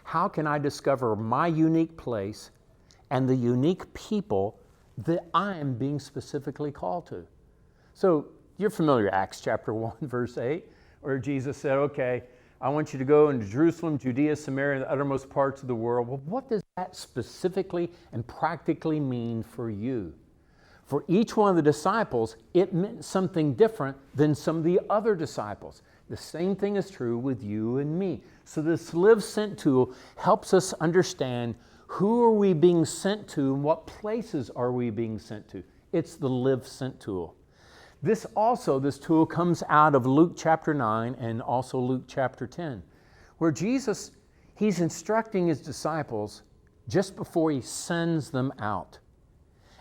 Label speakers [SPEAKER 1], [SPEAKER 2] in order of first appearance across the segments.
[SPEAKER 1] How can I discover my unique place and the unique people that I am being specifically called to? So you're familiar with Acts chapter 1, verse 8, where Jesus said, okay, I want you to go into Jerusalem, Judea, Samaria, and the uttermost parts of the world. Well, what does that specifically and practically mean for you? For each one of the disciples, it meant something different than some of the other disciples. The same thing is true with you and me. So this Live Sent tool helps us understand who are we being sent to and what places are we being sent to. It's the Live Sent tool. This tool comes out of Luke chapter 9 and also Luke chapter 10, where Jesus, he's instructing his disciples just before he sends them out.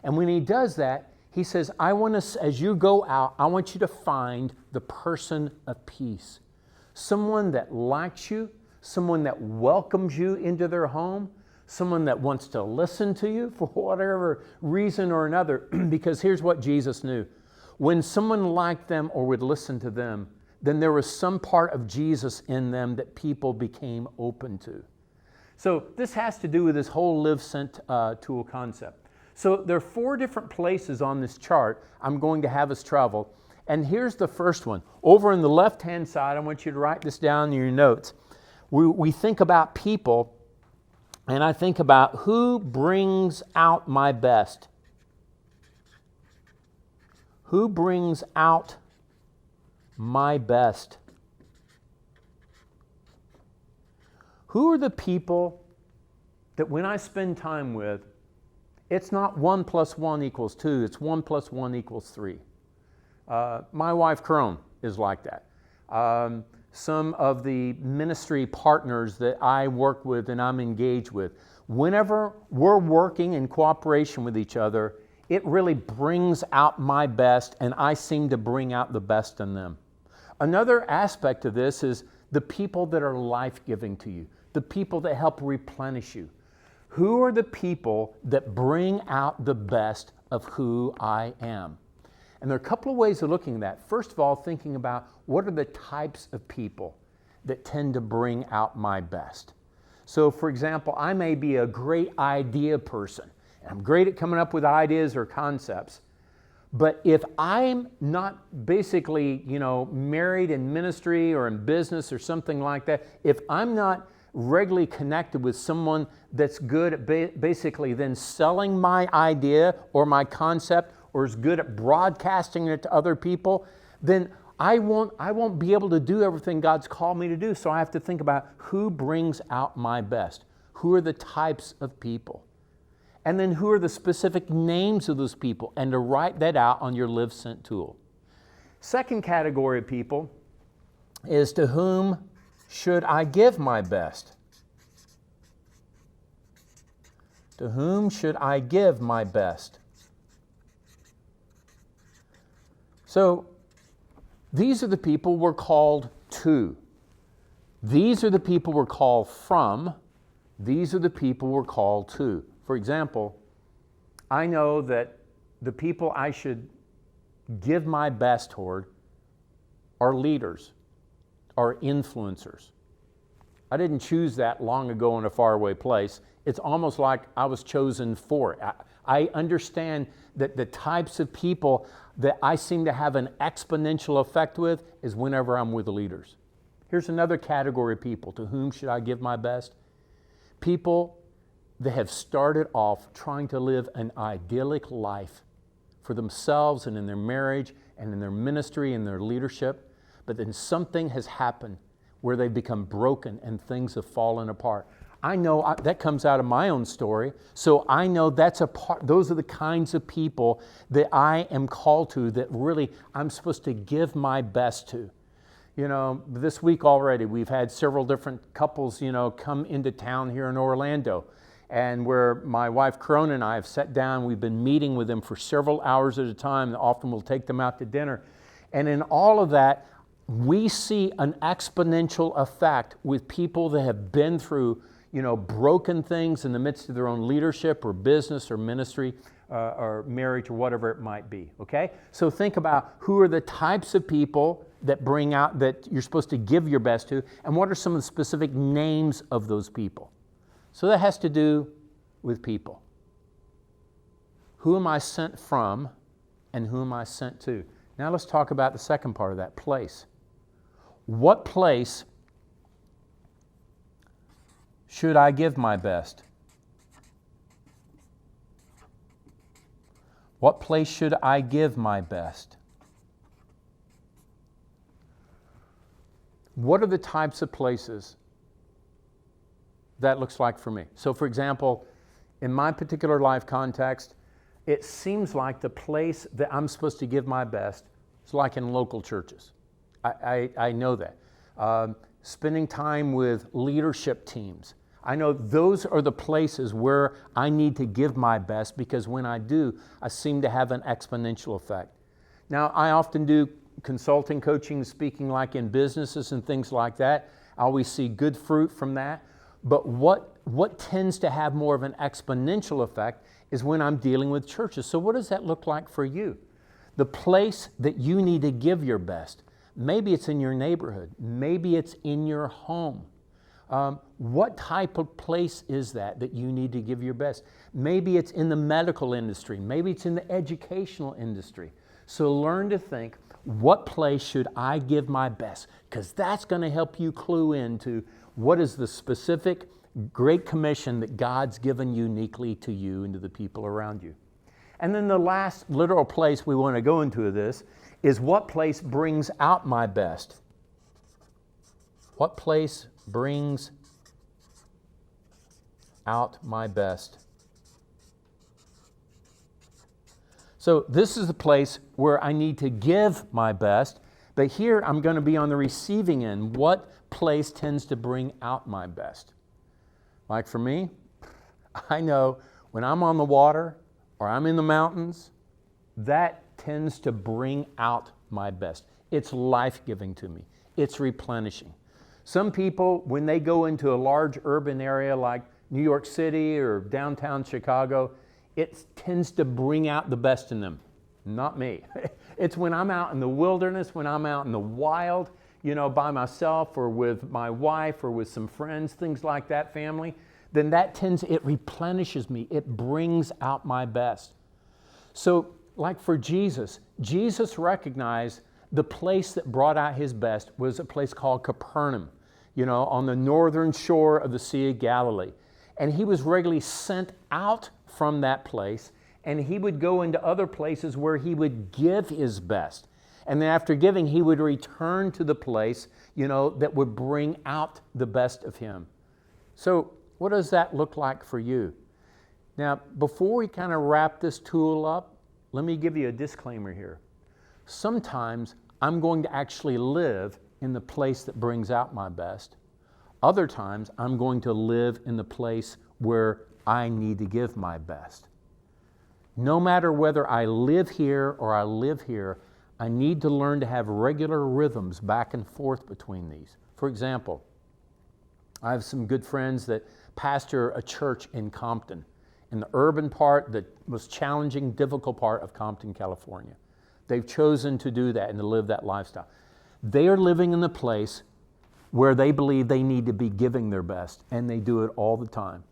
[SPEAKER 1] And when he does that, he says, as you go out, I want you to find the person of peace. Someone that likes you, someone that welcomes you into their home, someone that wants to listen to you for whatever reason or another. Because here's what Jesus knew. When someone liked them or would listen to them, then there was some part of Jesus in them that people became open to. So this has to do with this whole Live Sent tool concept. So there are 4 different places on this chart I'm going to have us travel. And here's the first one. Over on the left-hand side, I want you to write this down in your notes. We think about people, and I think about who brings out my best. Who brings out my best? Who are the people that when I spend time with, it's not 1 + 1 = 2, it's 1 + 1 = 3. My wife, Crone, is like that. Some of the ministry partners that I work with and I'm engaged with, whenever we're working in cooperation with each other, it really brings out my best, and I seem to bring out the best in them. Another aspect of this is the people that are life-giving to you, the people that help replenish you. Who are the people that bring out the best of who I am? And there are a couple of ways of looking at that. First of all, thinking about what are the types of people that tend to bring out my best. So, for example, I may be a great idea person. I'm great at coming up with ideas or concepts. But if I'm not basically, married in ministry or in business or something like that, if I'm not regularly connected with someone that's good at basically then selling my idea or my concept or is good at broadcasting it to other people, then I won't be able to do everything God's called me to do. So I have to think about who brings out my best. Who are the types of people? And then who are the specific names of those people, and to write that out on your Live Sent tool. Second category of people is to whom should I give my best? To whom should I give my best? So these are the people we're called to. These are the people we're called from. These are the people we're called to. For example, I know that the people I should give my best toward are leaders, are influencers. I didn't choose that long ago in a faraway place. It's almost like I was chosen for it. I understand that the types of people that I seem to have an exponential effect with is whenever I'm with leaders. Here's another category of people. To whom should I give my best? People that have started off trying to live an idyllic life for themselves and in their marriage and in their ministry and their leadership, but then something has happened where they've become broken and things have fallen apart. I know that comes out of my own story, so I know that's a part. Those are the kinds of people that I am called to, that really I'm supposed to give my best to. This week already we've had several different couples, come into town here in Orlando. And where my wife Crone and I have sat down, we've been meeting with them for several hours at a time. Often we'll take them out to dinner. And in all of that, we see an exponential effect with people that have been through, broken things in the midst of their own leadership or business or ministry or marriage or whatever it might be, okay? So think about who are the types of people that bring out, that you're supposed to give your best to, and what are some of the specific names of those people? So that has to do with people. Who am I sent from and who am I sent to? Now let's talk about the second part of that, place. What place should I give my best? What place should I give my best? What are the types of places that looks like for me? So for example, in my particular life context, it seems like the place that I'm supposed to give my best is like in local churches. I know that. Spending time with leadership teams. I know those are the places where I need to give my best, because when I do, I seem to have an exponential effect. Now, I often do consulting, coaching, speaking like in businesses and things like that. I always see good fruit from that. But what tends to have more of an exponential effect is when I'm dealing with churches. So what does that look like for you? The place that you need to give your best. Maybe it's in your neighborhood. Maybe it's in your home. What type of place is that you need to give your best? Maybe it's in the medical industry. Maybe it's in the educational industry. So learn to think, what place should I give my best? Because that's going to help you clue into what is the specific Great Commission that God's given uniquely to you and to the people around you. And then the last literal place we want to go into this is, what place brings out my best? What place brings out my best? So this is the place where I need to give my best, but here I'm going to be on the receiving end. What place tends to bring out my best? Like for me, I know when I'm on the water or I'm in the mountains, that tends to bring out my best. It's life-giving to me. It's replenishing. Some people, when they go into a large urban area like New York City or downtown Chicago, it tends to bring out the best in them. Not me. It's when I'm out in the wilderness, when I'm out in the wild, by myself or with my wife or with some friends, things like that, family, then it replenishes me. It brings out my best. So like for Jesus recognized the place that brought out his best was a place called Capernaum, on the northern shore of the Sea of Galilee. And he was regularly sent out from that place, and he would go into other places where he would give his best. And then after giving, he would return to the place, that would bring out the best of him. So what does that look like for you? Now, before we kind of wrap this tool up, let me give you a disclaimer here. Sometimes I'm going to actually live in the place that brings out my best. Other times I'm going to live in the place where I need to give my best. No matter whether I live here or I live here, I need to learn to have regular rhythms back and forth between these. For example, I have some good friends that pastor a church in Compton, in the urban part, the most challenging, difficult part of Compton, California. They've chosen to do that and to live that lifestyle. They are living in the place where they believe they need to be giving their best, and they do it all the time.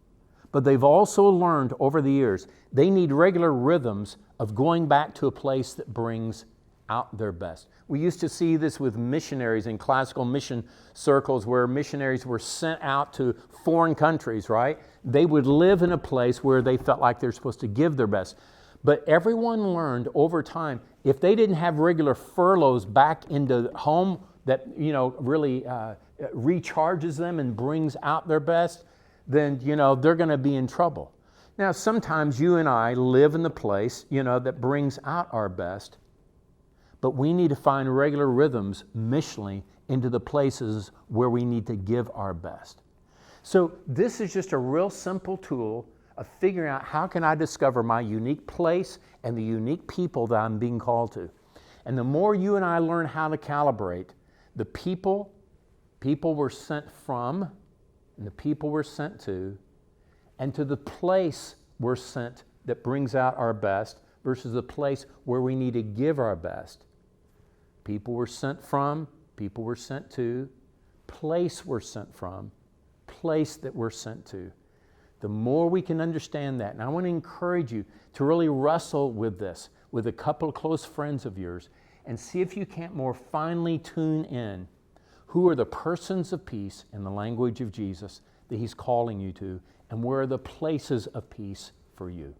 [SPEAKER 1] But they've also learned over the years, they need regular rhythms of going back to a place that brings out their best. We used to see this with missionaries in classical mission circles, where missionaries were sent out to foreign countries, right? They would live in a place where they felt like they're supposed to give their best. But everyone learned over time, if they didn't have regular furloughs back into home that really recharges them and brings out their best, then they're going to be in trouble. Now, sometimes you and I live in the place that brings out our best, but we need to find regular rhythms missionally into the places where we need to give our best. So this is just a real simple tool of figuring out, how can I discover my unique place and the unique people that I'm being called to. And the more you and I learn how to calibrate the people we're sent from and the people we're sent to, and to the place we're sent that brings out our best versus the place where we need to give our best. People we're sent from, people we're sent to, place we're sent from, place that we're sent to. The more we can understand that, and I want to encourage you to really wrestle with this with a couple of close friends of yours and see if you can't more finely tune in who are the persons of peace in the language of Jesus that He's calling you to, and where are the places of peace for you.